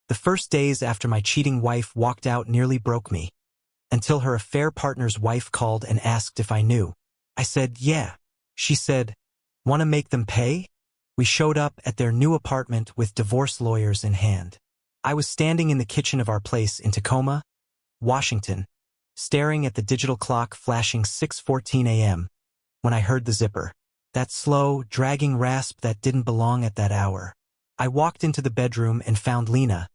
The first days after my cheating wife walked out nearly broke me, until her affair partner's wife called and asked if I knew. I said, yeah. She said, "Want to make them pay?" We showed up at their new apartment with divorce lawyers in hand. I was standing in the kitchen of our place in Tacoma, Washington, staring at the digital clock flashing 6:14 a.m. when I heard the zipper. That slow, dragging rasp that didn't belong at that hour. I walked into the bedroom and found Lena,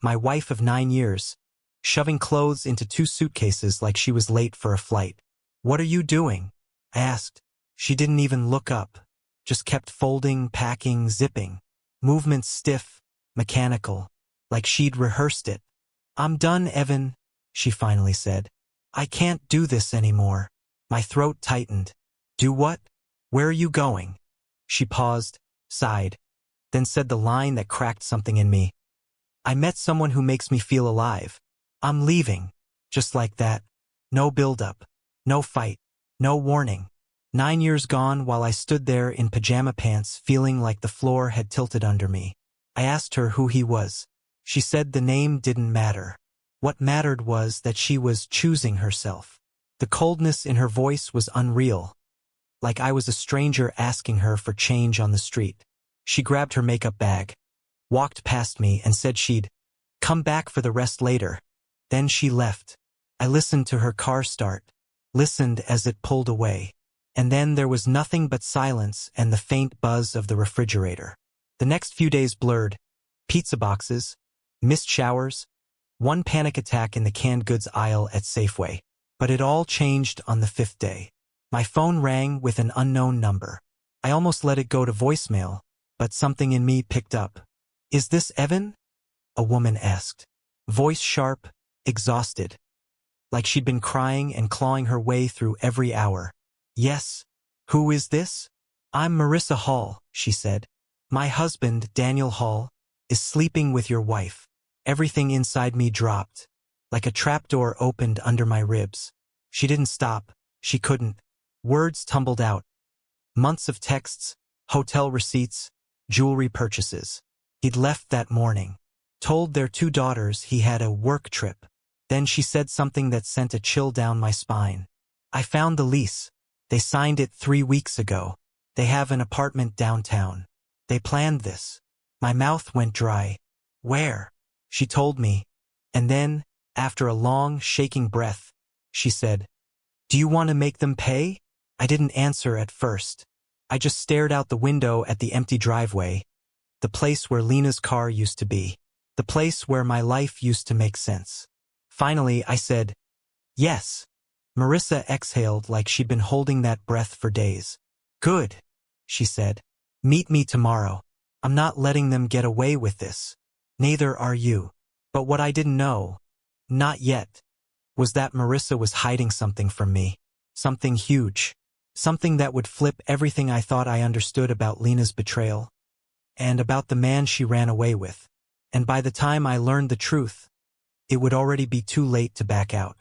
my wife of 9 years, shoving clothes into 2 suitcases like she was late for a flight. "What are you doing?" I asked. She didn't even look up, just kept folding, packing, zipping. Movements stiff, mechanical, like she'd rehearsed it. "I'm done, Evan," she finally said. "I can't do this anymore." My throat tightened. "Do what? Where are you going?" She paused, sighed, then said the line that cracked something in me. "I met someone who makes me feel alive. I'm leaving." Just like that. No build-up. No fight. No warning. 9 years gone while I stood there in pajama pants feeling like the floor had tilted under me. I asked her who he was. She said the name didn't matter. What mattered was that she was choosing herself. The coldness in her voice was unreal, like I was a stranger asking her for change on the street. She grabbed her makeup bag, walked past me and said she'd come back for the rest later. Then she left. I listened to her car start, listened as it pulled away. And then there was nothing but silence and the faint buzz of the refrigerator. The next few days blurred. Pizza boxes, missed showers, one panic attack in the canned goods aisle at Safeway. But it all changed on the 5th day. My phone rang with an unknown number. I almost let it go to voicemail, but something in me picked up. "Is this Evan?" a woman asked. Voice sharp, exhausted, like she'd been crying and clawing her way through every hour. "Yes. Who is this?" "I'm Marissa Hall," she said. "My husband, Daniel Hall, is sleeping with your wife." Everything inside me dropped, like a trapdoor opened under my ribs. She didn't stop. She couldn't. Words tumbled out. Months of texts, hotel receipts, jewelry purchases. He'd left that morning. Told their 2 daughters he had a work trip. Then she said something that sent a chill down my spine. "I found the lease. They signed it 3 weeks ago. They have an apartment downtown. They planned this." My mouth went dry. "Where?" She told me. And then, after a long, shaking breath, she said, "Do you want to make them pay?" I didn't answer at first. I just stared out the window at the empty driveway, the place where Lena's car used to be, the place where my life used to make sense. Finally, I said, "Yes." Marissa exhaled like she'd been holding that breath for days. "Good," she said. "Meet me tomorrow. I'm not letting them get away with this. Neither are you." But what I didn't know, not yet, was that Marissa was hiding something from me. Something huge. Something that would flip everything I thought I understood about Lena's betrayal, and about the man she ran away with. And by the time I learned the truth, it would already be too late to back out.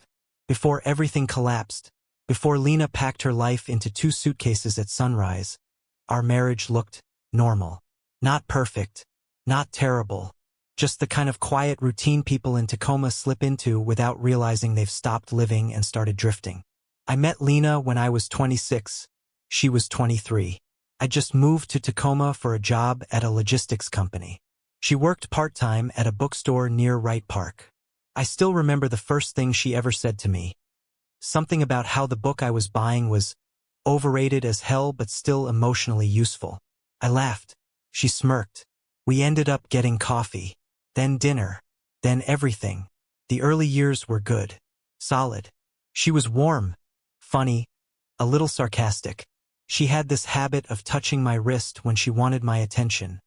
Before everything collapsed, before Lena packed her life into 2 suitcases at sunrise, our marriage looked normal. Not perfect, not terrible, just the kind of quiet routine people in Tacoma slip into without realizing they've stopped living and started drifting. I met Lena when I was 26. She was 23. I just moved to Tacoma for a job at a logistics company. She worked part-time at a bookstore near Wright Park. I still remember the first thing she ever said to me. Something about how the book I was buying was overrated as hell but still emotionally useful. I laughed. She smirked. We ended up getting coffee, then dinner, then everything. The early years were good. Solid. She was warm, funny, a little sarcastic. She had this habit of touching my wrist when she wanted my attention.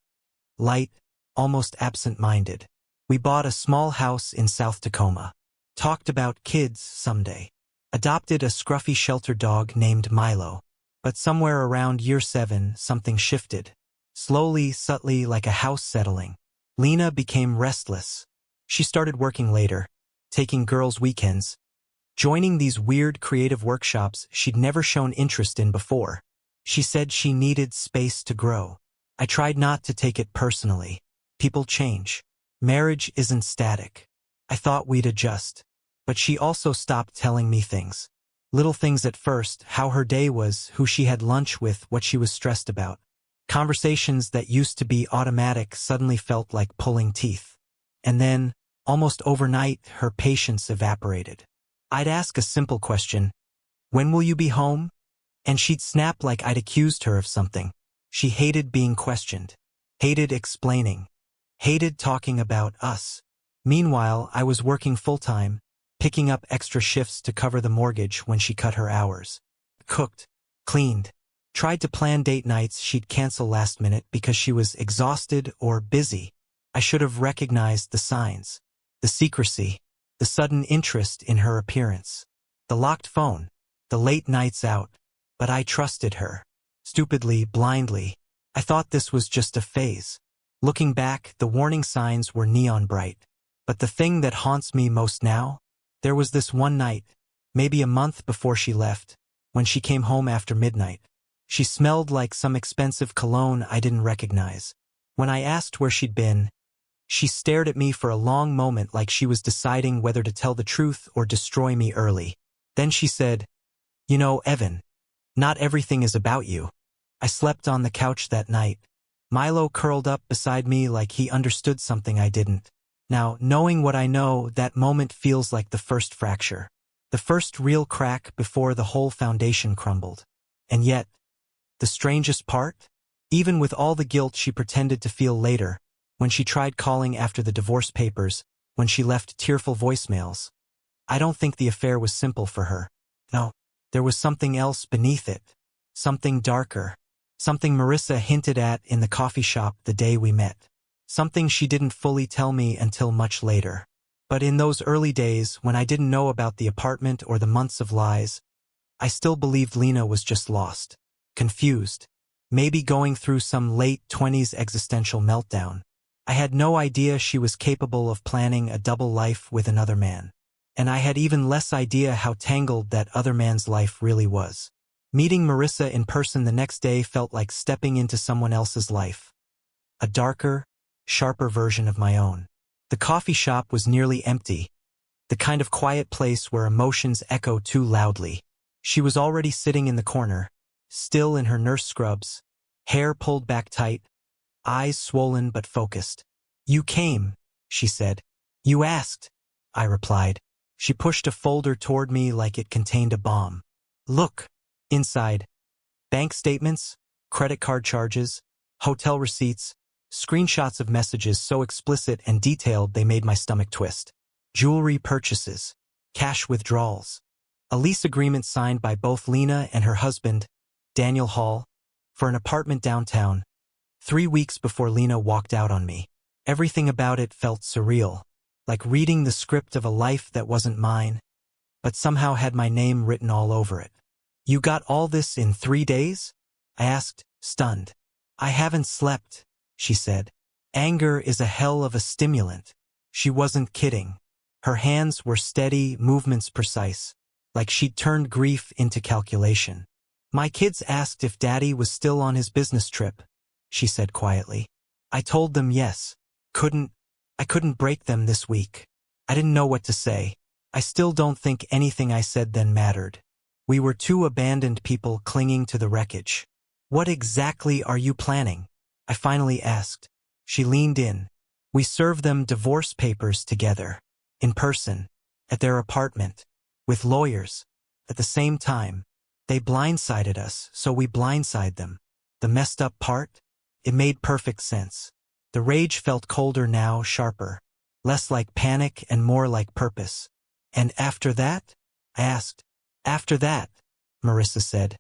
Light, almost absent-minded. We bought a small house in South Tacoma. Talked about kids someday. Adopted a scruffy shelter dog named Milo. But somewhere around year 7, something shifted. Slowly, subtly, like a house settling. Lena became restless. She started working later, taking girls' weekends, joining these weird creative workshops she'd never shown interest in before. She said she needed space to grow. I tried not to take it personally. People change. Marriage isn't static. I thought we'd adjust. But she also stopped telling me things. Little things at first, how her day was, who she had lunch with, what she was stressed about. Conversations that used to be automatic suddenly felt like pulling teeth. And then, almost overnight, her patience evaporated. I'd ask a simple question, "When will you be home?" And she'd snap like I'd accused her of something. She hated being questioned, hated explaining, hated talking about us. Meanwhile, I was working full-time, picking up extra shifts to cover the mortgage when she cut her hours. Cooked, cleaned, tried to plan date nights she'd cancel last minute because she was exhausted or busy. I should have recognized the signs, the secrecy, the sudden interest in her appearance, the locked phone, the late nights out. But I trusted her. Stupidly, blindly. I thought this was just a phase. Looking back, the warning signs were neon bright. But the thing that haunts me most now? There was this one night, maybe a month before she left, when she came home after midnight. She smelled like some expensive cologne I didn't recognize. When I asked where she'd been, she stared at me for a long moment like she was deciding whether to tell the truth or destroy me early. Then she said, "You know, Evan, not everything is about you." I slept on the couch that night. Milo curled up beside me like he understood something I didn't. Now, knowing what I know, that moment feels like the first fracture. The first real crack before the whole foundation crumbled. And yet, the strangest part? Even with all the guilt she pretended to feel later, when she tried calling after the divorce papers, when she left tearful voicemails, I don't think the affair was simple for her. No, there was something else beneath it. Something darker. Something Marissa hinted at in the coffee shop the day we met. Something she didn't fully tell me until much later. But in those early days, when I didn't know about the apartment or the months of lies, I still believed Lena was just lost. Confused. Maybe going through some late 20s existential meltdown. I had no idea she was capable of planning a double life with another man. And I had even less idea how tangled that other man's life really was. Meeting Marissa in person the next day felt like stepping into someone else's life. A darker, sharper version of my own. The coffee shop was nearly empty, the kind of quiet place where emotions echo too loudly. She was already sitting in the corner, still in her nurse scrubs, hair pulled back tight, eyes swollen but focused. "You came," she said. "You asked," I replied. She pushed a folder toward me like it contained a bomb. "Look." Inside, bank statements, credit card charges, hotel receipts, screenshots of messages so explicit and detailed they made my stomach twist. Jewelry purchases, cash withdrawals, a lease agreement signed by both Lena and her husband, Daniel Hall, for an apartment downtown, 3 weeks before Lena walked out on me. Everything about it felt surreal, like reading the script of a life that wasn't mine, but somehow had my name written all over it. "You got all this in 3 days?" I asked, stunned. "I haven't slept," she said. "Anger is a hell of a stimulant." She wasn't kidding. Her hands were steady, movements precise, like she'd turned grief into calculation. "My kids asked if Daddy was still on his business trip," she said quietly. "I told them yes. I couldn't break them this week. I didn't know what to say. I still don't think anything I said then mattered. We were two abandoned people clinging to the wreckage." "What exactly are you planning?" I finally asked. She leaned in. "We served them divorce papers together, in person, at their apartment, with lawyers. At the same time, they blindsided us, so we blindside them. The messed up part? It made perfect sense. The rage felt colder now, sharper, less like panic and more like purpose. "And after that?" I asked. "After that," Marissa said,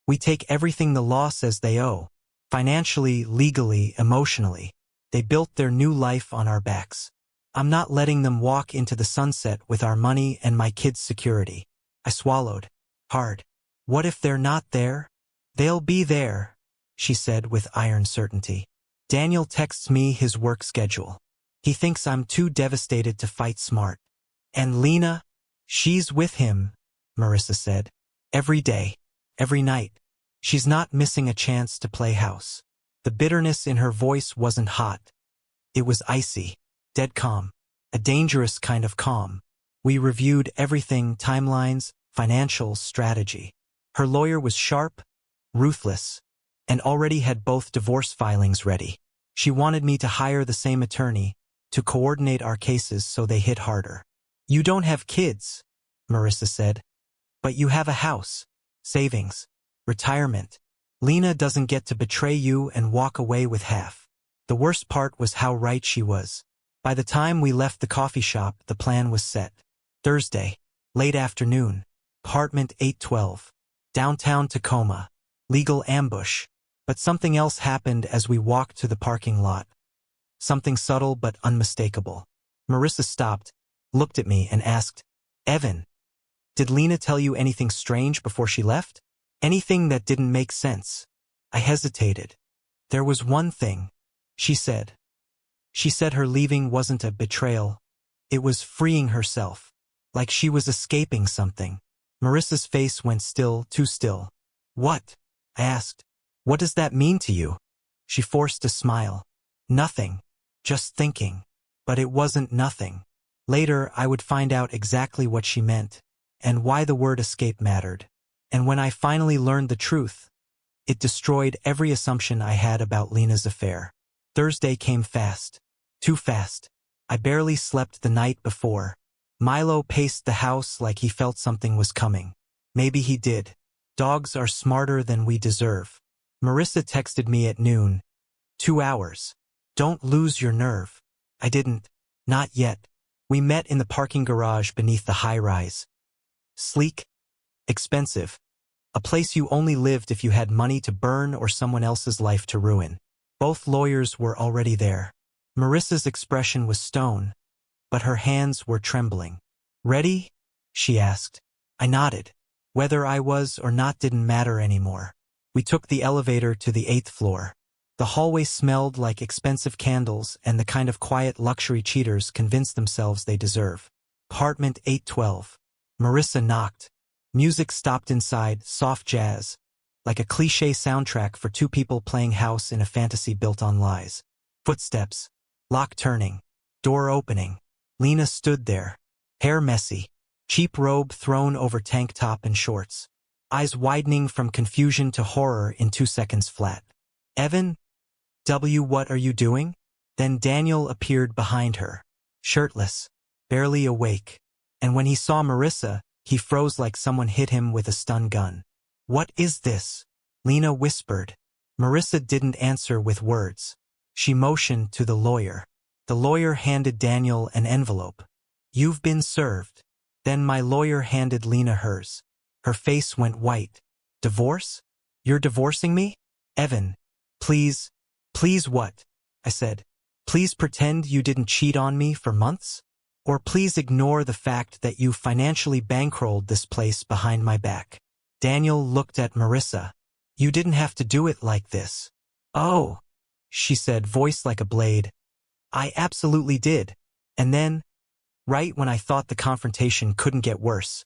"we take everything the law says they owe. Financially, legally, emotionally. They built their new life on our backs. I'm not letting them walk into the sunset with our money and my kids' security." I swallowed. Hard. "What if they're not there?" "They'll be there," she said with iron certainty. "Daniel texts me his work schedule. He thinks I'm too devastated to fight smart. And Lena? She's with him," Marissa said. "Every day. Every night. She's not missing a chance to play house." The bitterness in her voice wasn't hot. It was icy. Dead calm. A dangerous kind of calm. We reviewed everything, timelines, financials, strategy. Her lawyer was sharp, ruthless, and already had both divorce filings ready. She wanted me to hire the same attorney to coordinate our cases so they hit harder. You don't have kids, Marissa said, but you have a house, savings, retirement. Lena doesn't get to betray you and walk away with half. The worst part was how right she was. By the time we left the coffee shop, the plan was set. Thursday, late afternoon, apartment 812, downtown Tacoma, legal ambush. But something else happened as we walked to the parking lot. Something subtle but unmistakable. Marissa stopped, looked at me, and asked, Evan, did Lena tell you anything strange before she left? Anything that didn't make sense? I hesitated. There was one thing, she said. She said her leaving wasn't a betrayal. It was freeing herself, like she was escaping something. Marissa's face went still, too still. What? I asked. What does that mean to you? She forced a smile. Nothing. Just thinking. But it wasn't nothing. Later, I would find out exactly what she meant, and why the word escape mattered. And when I finally learned the truth, it destroyed every assumption I had about Lena's affair. Thursday came fast. Too fast. I barely slept the night before. Milo paced the house like he felt something was coming. Maybe he did. Dogs are smarter than we deserve. Marissa texted me at noon. 2 hours. Don't lose your nerve. I didn't. Not yet. We met in the parking garage beneath the high-rise. Sleek. Expensive. A place you only lived if you had money to burn or someone else's life to ruin. Both lawyers were already there. Marissa's expression was stone, but her hands were trembling. Ready? She asked. I nodded. Whether I was or not didn't matter anymore. We took the elevator to the 8th floor. The hallway smelled like expensive candles and the kind of quiet luxury cheaters convince themselves they deserve. Apartment 812. Marissa knocked. Music stopped inside, soft jazz, like a cliché soundtrack for two people playing house in a fantasy built on lies. Footsteps. Lock turning. Door opening. Lena stood there. Hair messy. Cheap robe thrown over tank top and shorts. Eyes widening from confusion to horror in 2 seconds flat. Evan? What are you doing? Then Daniel appeared behind her. Shirtless. Barely awake. And when he saw Marissa, he froze like someone hit him with a stun gun. What is this? Lena whispered. Marissa didn't answer with words. She motioned to the lawyer. The lawyer handed Daniel an envelope. You've been served. Then my lawyer handed Lena hers. Her face went white. Divorce? You're divorcing me? Evan, please. Please what? I said. Please pretend you didn't cheat on me for months? Or please ignore the fact that you financially bankrolled this place behind my back. Daniel looked at Marissa. You didn't have to do it like this. Oh, she said, voice like a blade. I absolutely did. And then, right when I thought the confrontation couldn't get worse,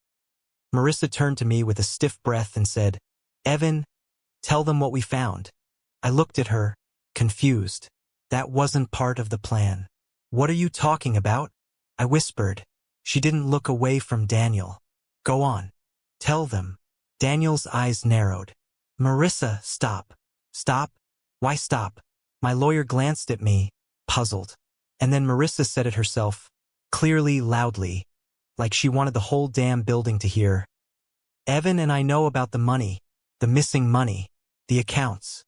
Marissa turned to me with a stiff breath and said, Evan, tell them what we found. I looked at her, confused. That wasn't part of the plan. What are you talking about? I whispered. She didn't look away from Daniel. Go on. Tell them. Daniel's eyes narrowed. Marissa, stop. Stop? Why stop? My lawyer glanced at me, puzzled. And then Marissa said it herself, clearly, loudly, like she wanted the whole damn building to hear. Evan and I know about the money, the missing money, the accounts.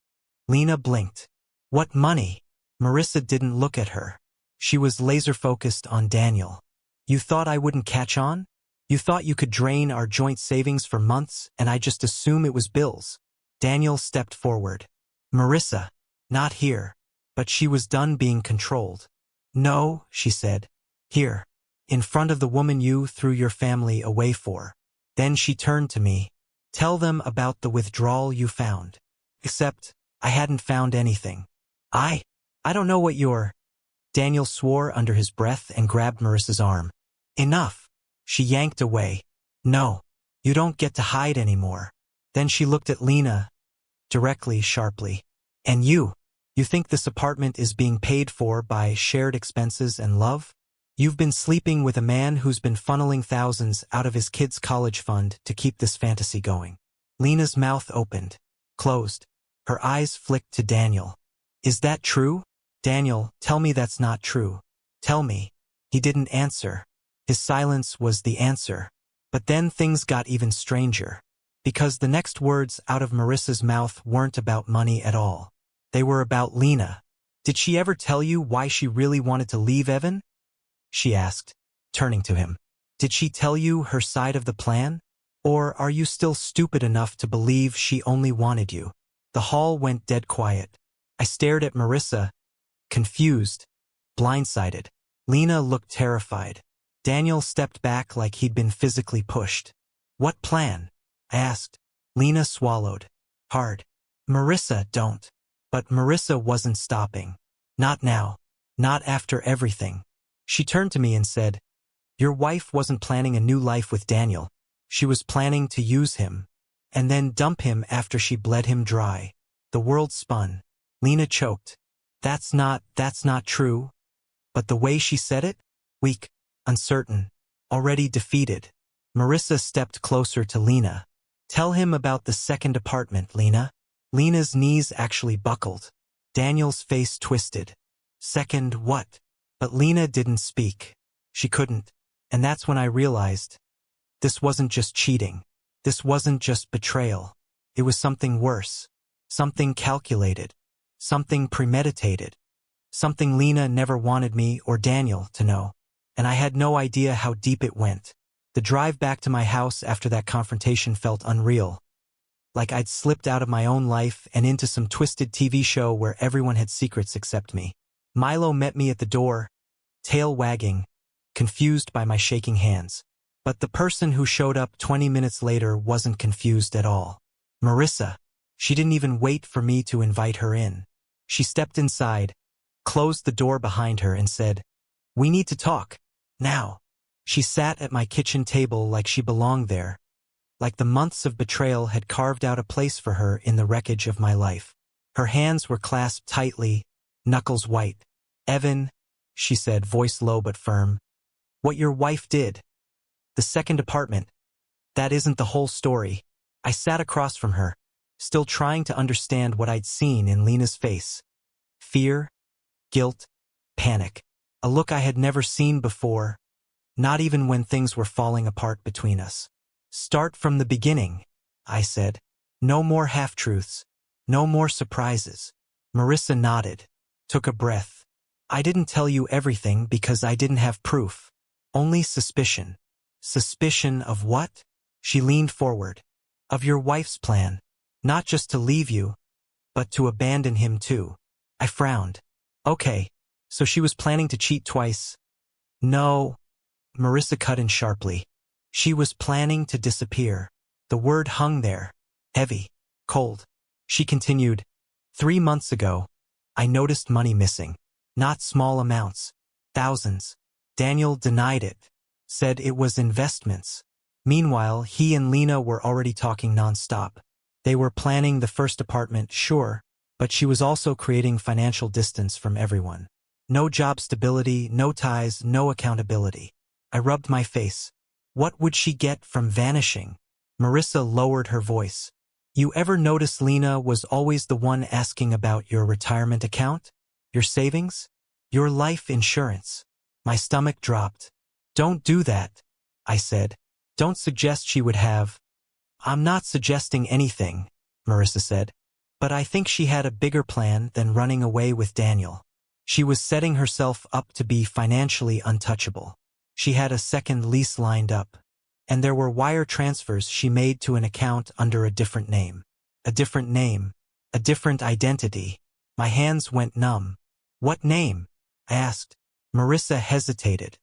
Lena blinked. What money? Marissa didn't look at her. She was laser-focused on Daniel. You thought I wouldn't catch on? You thought you could drain our joint savings for months and I just assume it was bills? Daniel stepped forward. Marissa, not here. But she was done being controlled. No, she said. Here. In front of the woman you threw your family away for. Then she turned to me. Tell them about the withdrawal you found. Except, I hadn't found anything. I don't know what you're... Daniel swore under his breath and grabbed Marissa's arm. Enough. She yanked away. No. You don't get to hide anymore. Then she looked at Lena, directly, sharply. And you You think this apartment is being paid for by shared expenses and love? You've been sleeping with a man who's been funneling thousands out of his kid's college fund to keep this fantasy going. Lena's mouth opened, closed. Her eyes flicked to Daniel. Is that true? Daniel, tell me that's not true. Tell me. He didn't answer. His silence was the answer. But then things got even stranger. Because the next words out of Marissa's mouth weren't about money at all. They were about Lena. Did she ever tell you why she really wanted to leave Evan? She asked, turning to him. Did she tell you her side of the plan? Or are you still stupid enough to believe she only wanted you? The hall went dead quiet. I stared at Marissa, confused, blindsided. Lena looked terrified. Daniel stepped back like he'd been physically pushed. What plan? I asked. Lena swallowed. Hard. Marissa, don't. But Marissa wasn't stopping. Not now. Not after everything. She turned to me and said, your wife wasn't planning a new life with Daniel. She was planning to use him, and then dump him after she bled him dry. The world spun. Lena choked. That's not true. But the way she said it? Weak, uncertain, already defeated. Marissa stepped closer to Lena. Tell him about the second apartment, Lena. Lena's knees actually buckled. Daniel's face twisted. Second what? But Lena didn't speak. She couldn't. And that's when I realized. This wasn't just cheating. This wasn't just betrayal. It was something worse. Something calculated. Something premeditated. Something Lena never wanted me or Daniel to know. And I had no idea how deep it went. The drive back to my house after that confrontation felt unreal. Like I'd slipped out of my own life and into some twisted TV show where everyone had secrets except me. Milo met me at the door, tail wagging, confused by my shaking hands. But the person who showed up 20 minutes later wasn't confused at all. Marissa. She didn't even wait for me to invite her in. She stepped inside, closed the door behind her and said, we need to talk. Now. She sat at my kitchen table like she belonged there. Like the months of betrayal had carved out a place for her in the wreckage of my life. Her hands were clasped tightly, knuckles white. Evan, she said, voice low but firm. What your wife did. The second apartment. That isn't the whole story. I sat across from her, still trying to understand what I'd seen in Lena's face. Fear, guilt, panic. A look I had never seen before, not even when things were falling apart between us. Start from the beginning, I said. No more half-truths. No more surprises. Marissa nodded, took a breath. I didn't tell you everything because I didn't have proof. Only suspicion. Suspicion of what? She leaned forward. Of your wife's plan. Not just to leave you, but to abandon him too. I frowned. Okay, so she was planning to cheat twice. No. Marissa cut in sharply. She was planning to disappear. The word hung there. Heavy. Cold. She continued. 3 months ago, I noticed money missing. Not small amounts. Thousands. Daniel denied it. Said it was investments. Meanwhile, he and Lena were already talking nonstop. They were planning the first apartment, sure, but she was also creating financial distance from everyone. No job stability, no ties, no accountability. I rubbed my face. What would she get from vanishing? Marissa lowered her voice. You ever notice Lena was always the one asking about your retirement account? Your savings? Your life insurance? My stomach dropped. Don't do that, I said. Don't suggest she would have. I'm not suggesting anything, Marissa said. But I think she had a bigger plan than running away with Daniel. She was setting herself up to be financially untouchable. She had a second lease lined up. And there were wire transfers she made to an account under a different name. A different name. A different identity. My hands went numb. What name? I asked. Marissa hesitated.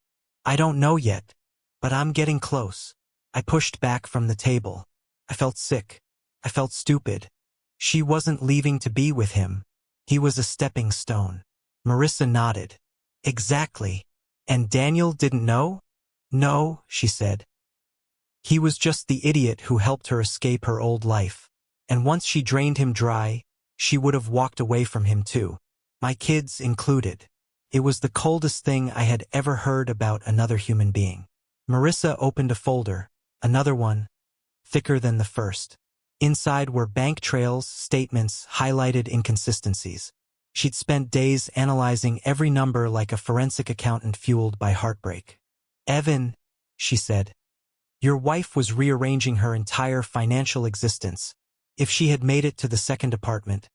I don't know yet, but I'm getting close. I pushed back from the table. I felt sick. I felt stupid. She wasn't leaving to be with him. He was a stepping stone. Marissa nodded. Exactly. And Daniel didn't know? No, she said. He was just the idiot who helped her escape her old life. And once she drained him dry, she would have walked away from him too. my kids included. It was the coldest thing I had ever heard about another human being. Marissa opened a folder, another one, thicker than the first. Inside were bank trails, statements, highlighted inconsistencies. She'd spent days analyzing every number like a forensic accountant fueled by heartbreak. "Evan," she said, "your wife was rearranging her entire financial existence. If she had made it to the second apartment,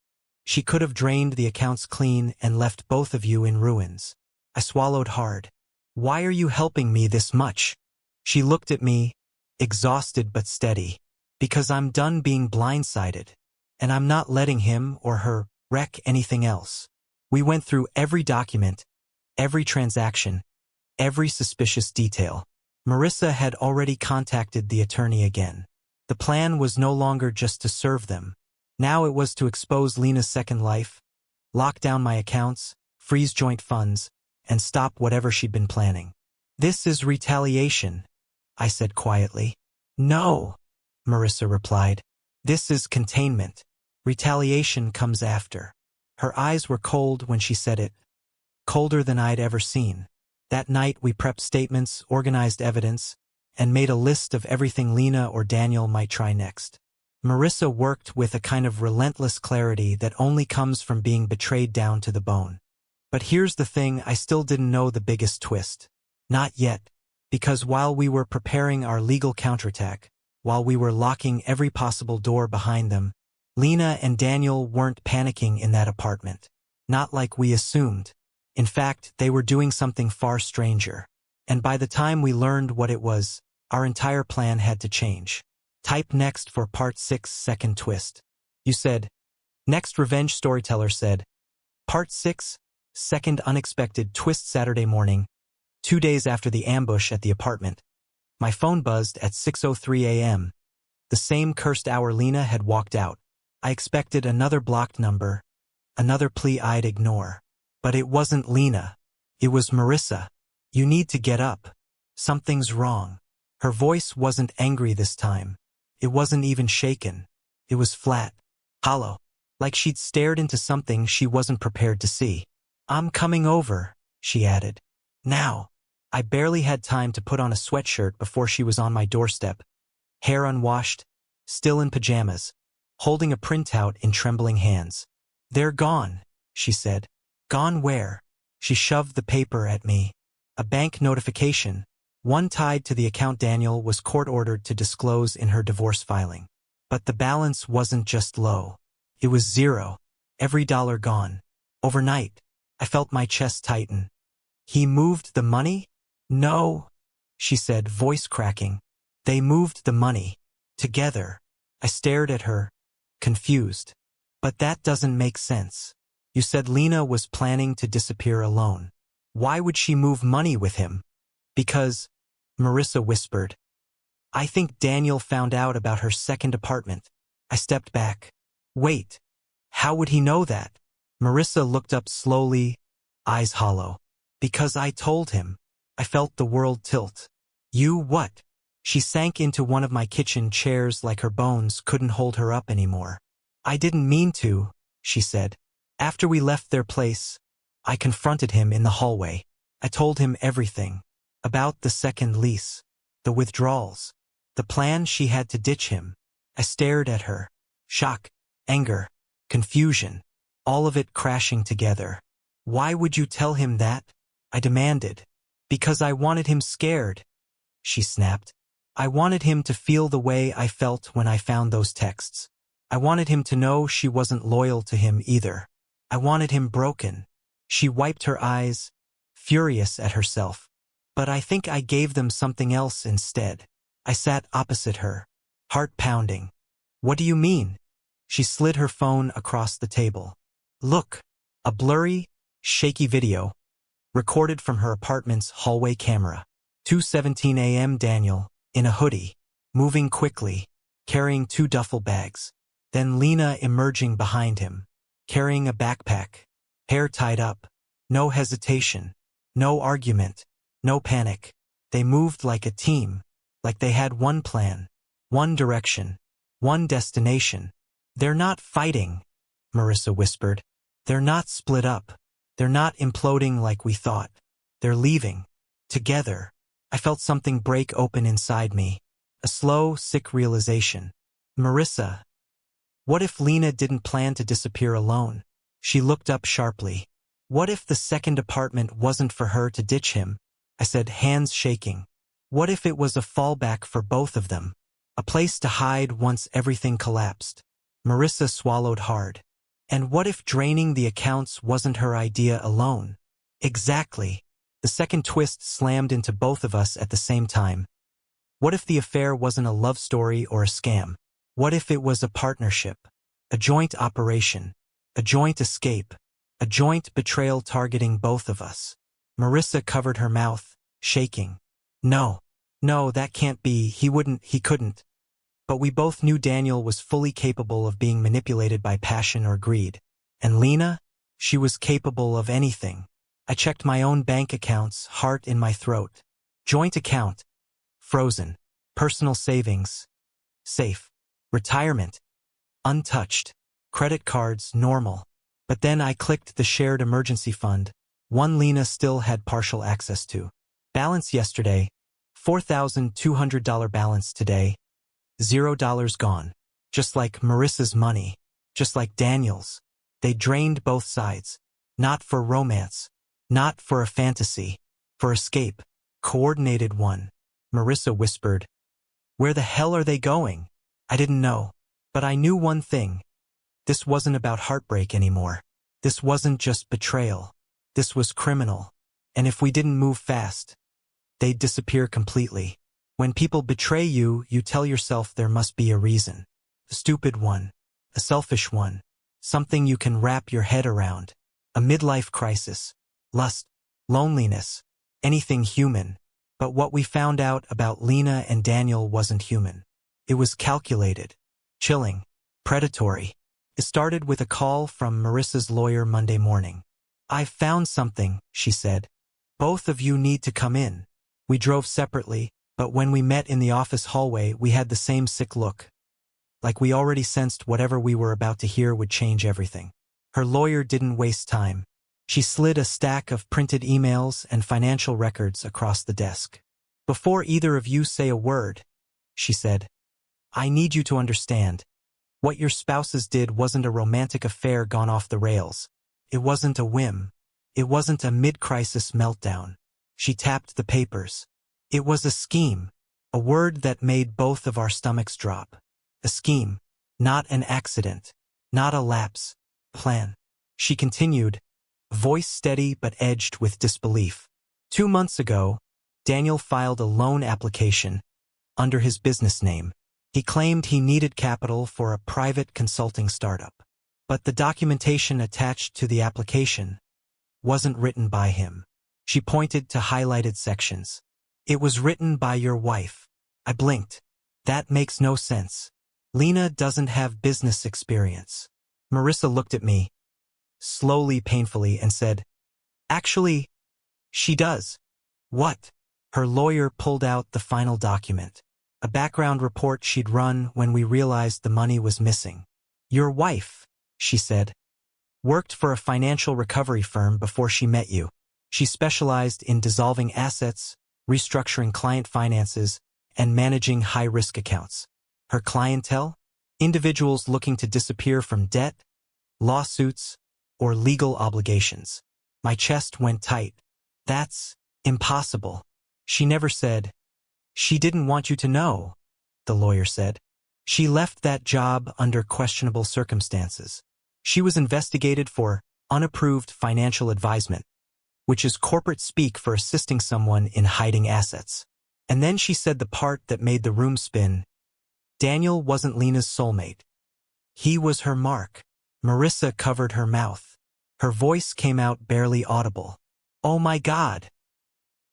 she could have drained the accounts clean and left both of you in ruins." I swallowed hard. "Why are you helping me this much?" She looked at me, exhausted but steady. "Because I'm done being blindsided, and I'm not letting him or her wreck anything else." We went through every document, every transaction, every suspicious detail. Marissa had already contacted the attorney again. The plan was no longer just to serve them. Now it was to expose Lena's second life, lock down my accounts, freeze joint funds, and stop whatever she'd been planning. "This is retaliation," I said quietly. "No," Marissa replied. "This is containment. Retaliation comes after." Her eyes were cold when she said it, colder than I'd ever seen. That night we prepped statements, organized evidence, and made a list of everything Lena or Daniel might try next. Marissa worked with a kind of relentless clarity that only comes from being betrayed down to the bone. But here's the thing, I still didn't know the biggest twist. Not yet. Because while we were preparing our legal counterattack, while we were locking every possible door behind them, Lena and Daniel weren't panicking in that apartment. Not like we assumed. In fact, they were doing something far stranger. And by the time we learned what it was, our entire plan had to change. Type next for part 6, second twist. You said. Next revenge storyteller said. Part 6, second unexpected twist. Saturday morning, 2 days after the ambush at the apartment. My phone buzzed at 6:03 a.m. The same cursed hour Lena had walked out. I expected another blocked number, another plea I'd ignore. But it wasn't Lena. It was Marissa. "You need to get up. Something's wrong." Her voice wasn't angry this time. It wasn't even shaken. It was flat, hollow, like she'd stared into something she wasn't prepared to see. "I'm coming over," she added. "Now." I barely had time to put on a sweatshirt before she was on my doorstep, hair unwashed, still in pajamas, holding a printout in trembling hands. "They're gone," she said. "Gone where?" She shoved the paper at me. A bank notification, one tied to the account Daniel was court-ordered to disclose in her divorce filing. But the balance wasn't just low. It was zero. Every dollar gone. Overnight. I felt my chest tighten. "He moved the money?" "No," she said, voice cracking. "They moved the money. Together." I stared at her, confused. "But that doesn't make sense. You said Lena was planning to disappear alone. Why would she move money with him?" "Because," Marissa whispered, "I think Daniel found out about her second apartment." I stepped back. "Wait, how would he know that?" Marissa looked up slowly, eyes hollow. "Because I told him." I felt the world tilt. "You what?" She sank into one of my kitchen chairs like her bones couldn't hold her up anymore. "I didn't mean to," she said. "After we left their place, I confronted him in the hallway. I told him everything. About the second lease, the withdrawals, the plan she had to ditch him." I stared at her. Shock, anger, confusion, all of it crashing together. "Why would you tell him that?" I demanded. "Because I wanted him scared," she snapped. "I wanted him to feel the way I felt when I found those texts. I wanted him to know she wasn't loyal to him either. I wanted him broken." She wiped her eyes, furious at herself. "But I think I gave them something else instead." I sat opposite her, heart pounding. "What do you mean?" She slid her phone across the table. "Look." A blurry, shaky video, recorded from her apartment's hallway camera. 2:17 a.m. Daniel, in a hoodie, moving quickly, carrying 2 duffel bags. Then Lena emerging behind him, carrying a backpack, hair tied up. No hesitation, no argument, no panic. They moved like a team, like they had one plan, one direction, one destination. "They're not fighting," Marissa whispered. They're not split up. They're not imploding like we thought. They're leaving. Together. I felt something break open inside me. A slow, sick realization. Marissa. What if Lena didn't plan to disappear alone? She looked up sharply. What if the second apartment wasn't for her to ditch him? I said, hands shaking. What if it was a fallback for both of them? A place to hide once everything collapsed? Marissa swallowed hard. And what if draining the accounts wasn't her idea alone? Exactly. The second twist slammed into both of us at the same time. What if the affair wasn't a love story or a scam? What if it was a partnership? A joint operation? A joint escape? A joint betrayal targeting both of us? Marissa covered her mouth, shaking. No, that can't be. He couldn't. But we both knew Daniel was fully capable of being manipulated by passion or greed. And Lena? She was capable of anything. I checked my own bank accounts, heart in my throat. Joint account. Frozen. Personal savings. Safe. Retirement. Untouched. Credit cards, normal. But then I clicked the shared emergency fund, one Lena still had partial access to. Balance yesterday, $4,200 balance today, $0 gone. Just like Marissa's money, just like Daniel's. They drained both sides. Not for romance, not for a fantasy, for escape. Coordinated one. Marissa whispered. Where the hell are they going? I didn't know. But I knew one thing. This wasn't about heartbreak anymore. This wasn't just betrayal. This was criminal. And if we didn't move fast, they'd disappear completely. When people betray you, you tell yourself there must be a reason. A stupid one. A selfish one. Something you can wrap your head around. A midlife crisis. Lust. Loneliness. Anything human. But what we found out about Lena and Daniel wasn't human. It was calculated. Chilling. Predatory. It started with a call from Marissa's lawyer Monday morning. "I've found something," she said. "Both of you need to come in." We drove separately, but when we met in the office hallway, we had the same sick look. Like we already sensed whatever we were about to hear would change everything. Her lawyer didn't waste time. She slid a stack of printed emails and financial records across the desk. "Before either of you say a word," she said, "I need you to understand. What your spouses did wasn't a romantic affair gone off the rails. It wasn't a whim. It wasn't a mid-crisis meltdown." She tapped the papers. "It was a scheme, a word that made both of our stomachs drop. A scheme, not an accident, not a lapse. Plan." She continued, voice steady but edged with disbelief. 2 months ago, Daniel filed a loan application under his business name. He claimed he needed capital for a private consulting startup. But the documentation attached to the application wasn't written by him. She pointed to highlighted sections. "It was written by your wife." I blinked. "That makes no sense. Lena doesn't have business experience." Marissa looked at me, slowly, painfully, and said, "Actually, she does." "What?" Her lawyer pulled out the final document. A background report she'd run when we realized the money was missing. "Your wife," she said, "worked for a financial recovery firm before she met you. She specialized in dissolving assets, restructuring client finances, and managing high-risk accounts. Her clientele? Individuals looking to disappear from debt, lawsuits, or legal obligations." My chest went tight. "That's impossible." She never said, "She didn't want you to know," the lawyer said. "She left that job under questionable circumstances. She was investigated for unapproved financial advisement, which is corporate speak for assisting someone in hiding assets." And then she said the part that made the room spin. Daniel wasn't Lena's soulmate. He was her mark. Marissa covered her mouth. Her voice came out barely audible. "Oh my God."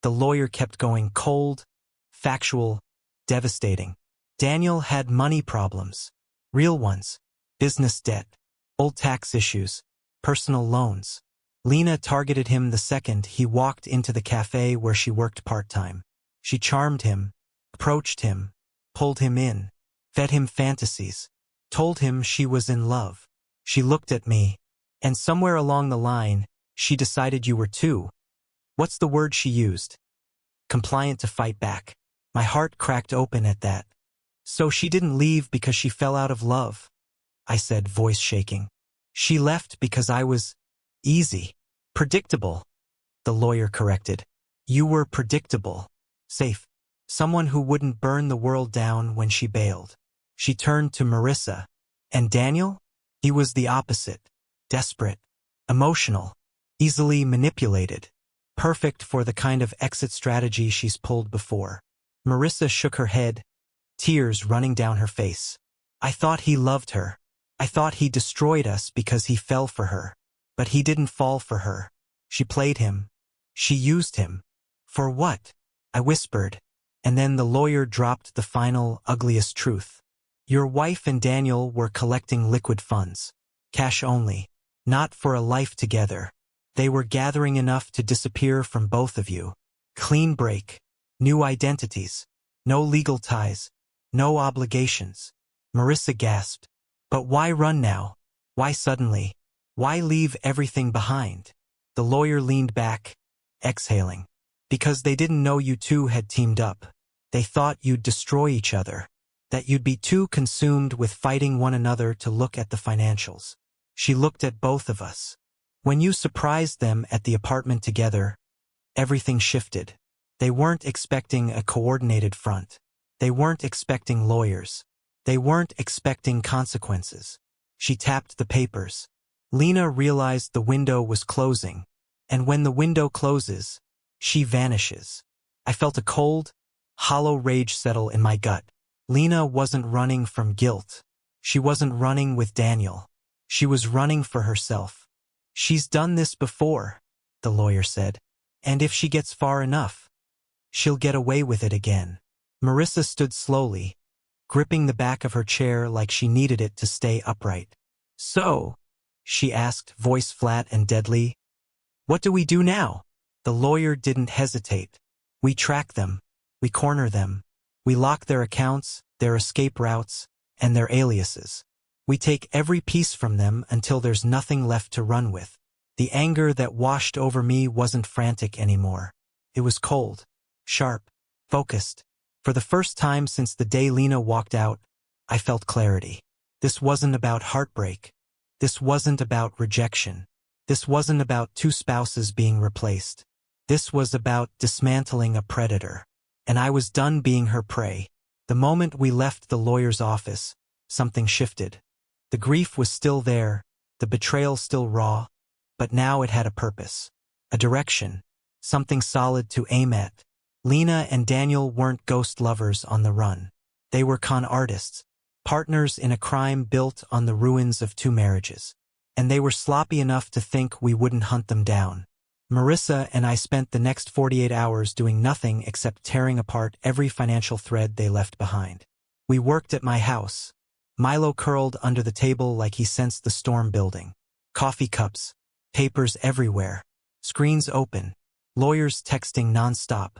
The lawyer kept going, cold, factual, devastating. Daniel had money problems. Real ones. Business debt. Old tax issues. Personal loans. Lena targeted him the second he walked into the cafe where she worked part-time. She charmed him, approached him, pulled him in, fed him fantasies, told him she was in love. She looked at me, And somewhere along the line, she decided you were too. What's the word she used? Compliant to fight back. My heart cracked open at that. So she didn't leave because she fell out of love, I said, voice shaking. She left because I was easy. Predictable, the lawyer corrected. You were predictable. Safe. Someone who wouldn't burn the world down when she bailed. She turned to Marissa. And Daniel? He was the opposite. Desperate. Emotional. Easily manipulated. Perfect for the kind of exit strategy she's pulled before. Marissa shook her head, tears running down her face. I thought he loved her. I thought he destroyed us because he fell for her. But he didn't fall for her. She played him. She used him. For what? I whispered. And then the lawyer dropped the final, ugliest truth. Your wife and Daniel were collecting liquid funds. Cash only. Not for a life together. They were gathering enough to disappear from both of you. Clean break. New identities. No legal ties. No obligations. Marissa gasped. But why run now? Why suddenly? Why leave everything behind? The lawyer leaned back, exhaling. Because they didn't know you two had teamed up. They thought you'd destroy each other. That you'd be too consumed with fighting one another to look at the financials. She looked at both of us. When you surprised them at the apartment together, everything shifted. They weren't expecting a coordinated front. They weren't expecting lawyers. They weren't expecting consequences. She tapped the papers. Lena realized the window was closing, and when the window closes, she vanishes. I felt a cold, hollow rage settle in my gut. Lena wasn't running from guilt. She wasn't running with Daniel. She was running for herself. She's done this before, the lawyer said. And if she gets far enough, she'll get away with it again. Marissa stood slowly, gripping the back of her chair like she needed it to stay upright. So, she asked, voice flat and deadly, what do we do now? The lawyer didn't hesitate. We track them. We corner them. We lock their accounts, their escape routes, and their aliases. We take every piece from them until there's nothing left to run with. The anger that washed over me wasn't frantic anymore. It was cold, sharp, focused. For the first time since the day Lena walked out, I felt clarity. This wasn't about heartbreak. This wasn't about rejection. This wasn't about two spouses being replaced. This was about dismantling a predator. And I was done being her prey. The moment we left the lawyer's office, something shifted. The grief was still there, the betrayal still raw, but now it had a purpose, a direction, something solid to aim at. Lena and Daniel weren't ghost lovers on the run. They were con artists, partners in a crime built on the ruins of two marriages. And they were sloppy enough to think we wouldn't hunt them down. Marissa and I spent the next 48 hours doing nothing except tearing apart every financial thread they left behind. We worked at my house. Milo curled under the table like he sensed the storm building. Coffee cups, papers everywhere, screens open, lawyers texting nonstop.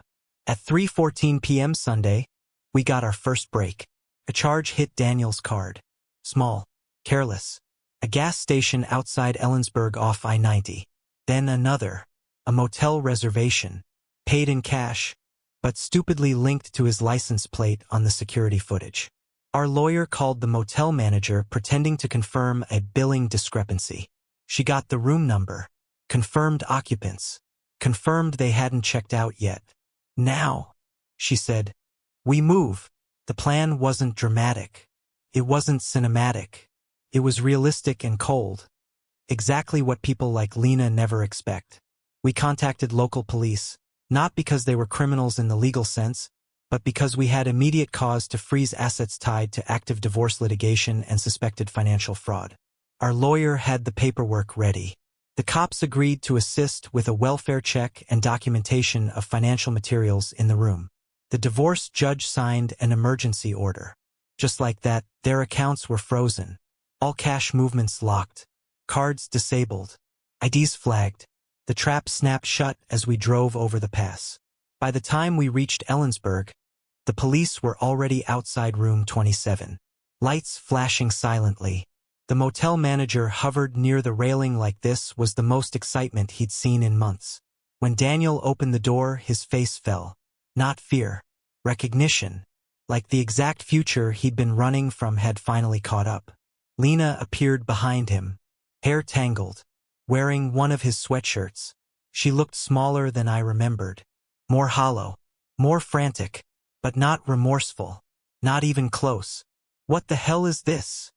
At 3:14 p.m. Sunday, we got our first break. A charge hit Daniel's card. Small, careless. A gas station outside Ellensburg off I-90. Then another. A motel reservation. Paid in cash, but stupidly linked to his license plate on the security footage. Our lawyer called the motel manager pretending to confirm a billing discrepancy. She got the room number. Confirmed occupants. Confirmed they hadn't checked out yet. Now, she said, we move. The plan wasn't dramatic. It wasn't cinematic. It was realistic and cold. Exactly what people like Lena never expect. We contacted local police, not because they were criminals in the legal sense, but because we had immediate cause to freeze assets tied to active divorce litigation and suspected financial fraud. Our lawyer had the paperwork ready. The cops agreed to assist with a welfare check and documentation of financial materials in the room. The divorce judge signed an emergency order. Just like that, their accounts were frozen. All cash movements locked. Cards disabled. IDs flagged. The trap snapped shut as we drove over the pass. By the time we reached Ellensburg, the police were already outside room 27. Lights flashing silently. The motel manager hovered near the railing like this was the most excitement he'd seen in months. When Daniel opened the door, his face fell. Not fear. Recognition. Like the exact future he'd been running from had finally caught up. Lena appeared behind him, hair tangled, wearing one of his sweatshirts. She looked smaller than I remembered. More hollow. More frantic. But not remorseful. Not even close. "What the hell is this?"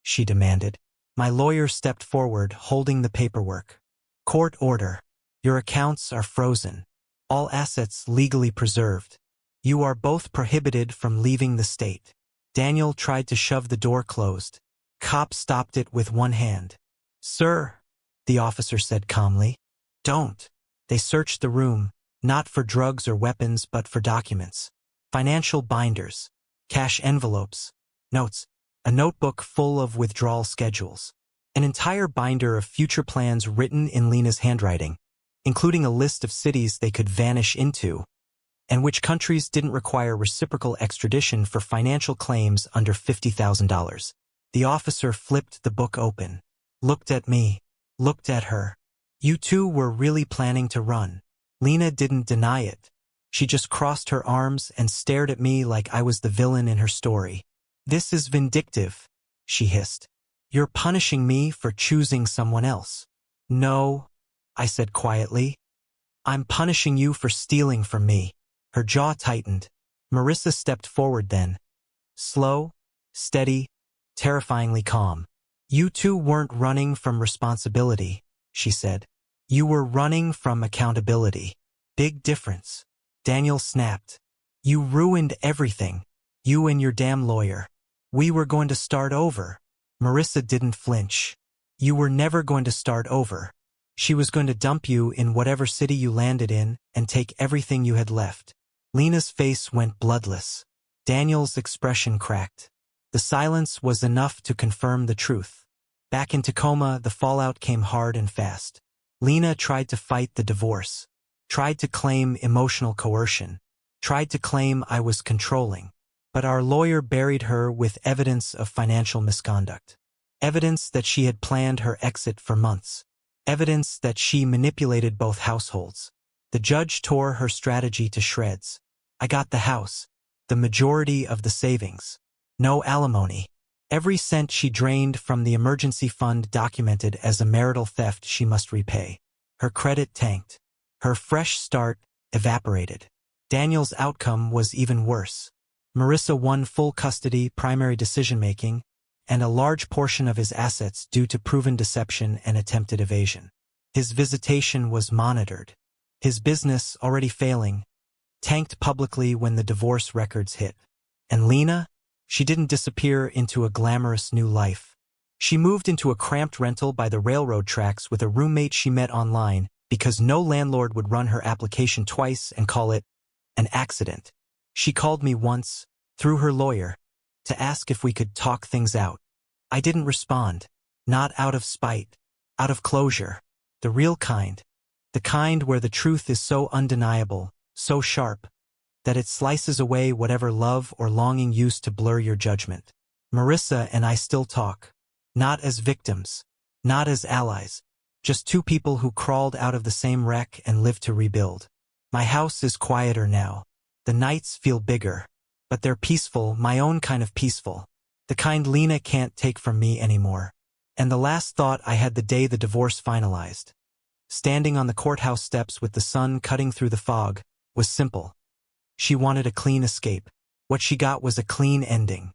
she demanded. My lawyer stepped forward, holding the paperwork. "Court order. Your accounts are frozen. All assets legally preserved. You are both prohibited from leaving the state." Daniel tried to shove the door closed. Cop stopped it with one hand. "Sir," the officer said calmly. "Don't." They searched the room, not for drugs or weapons but for documents. Financial binders. Cash envelopes. Notes. A notebook full of withdrawal schedules. An entire binder of future plans written in Lena's handwriting, including a list of cities they could vanish into, and which countries didn't require reciprocal extradition for financial claims under $50,000. The officer flipped the book open, looked at me, looked at her. "You two were really planning to run." Lena didn't deny it. She just crossed her arms and stared at me like I was the villain in her story. "This is vindictive," she hissed. "You're punishing me for choosing someone else." "No," I said quietly. "I'm punishing you for stealing from me." Her jaw tightened. Marissa stepped forward then. Slow, steady, terrifyingly calm. "You two weren't running from responsibility," she said. "You were running from accountability. Big difference." Daniel snapped. "You ruined everything. You and your damn lawyer. We were going to start over." Marissa didn't flinch. "You were never going to start over. She was going to dump you in whatever city you landed in and take everything you had left." Lena's face went bloodless. Daniel's expression cracked. The silence was enough to confirm the truth. Back in Tacoma, the fallout came hard and fast. Lena tried to fight the divorce, tried to claim emotional coercion, tried to claim I was controlling. But our lawyer buried her with evidence of financial misconduct. Evidence that she had planned her exit for months. Evidence that she manipulated both households. The judge tore her strategy to shreds. I got the house, the majority of the savings. No alimony. Every cent she drained from the emergency fund documented as a marital theft she must repay. Her credit tanked. Her fresh start evaporated. Daniel's outcome was even worse. Marissa won full custody, primary decision-making, and a large portion of his assets due to proven deception and attempted evasion. His visitation was monitored. His business, already failing, tanked publicly when the divorce records hit. And Lena? She didn't disappear into a glamorous new life. She moved into a cramped rental by the railroad tracks with a roommate she met online because no landlord would run her application twice and call it an accident. She called me once, through her lawyer, to ask if we could talk things out. I didn't respond. Not out of spite. Out of closure. The real kind. The kind where the truth is so undeniable, so sharp, that it slices away whatever love or longing used to blur your judgment. Marissa and I still talk. Not as victims. Not as allies. Just two people who crawled out of the same wreck and lived to rebuild. My house is quieter now. The nights feel bigger. But they're peaceful, my own kind of peaceful. The kind Lena can't take from me anymore. And the last thought I had the day the divorce finalized, standing on the courthouse steps with the sun cutting through the fog, was simple. She wanted a clean escape. What she got was a clean ending.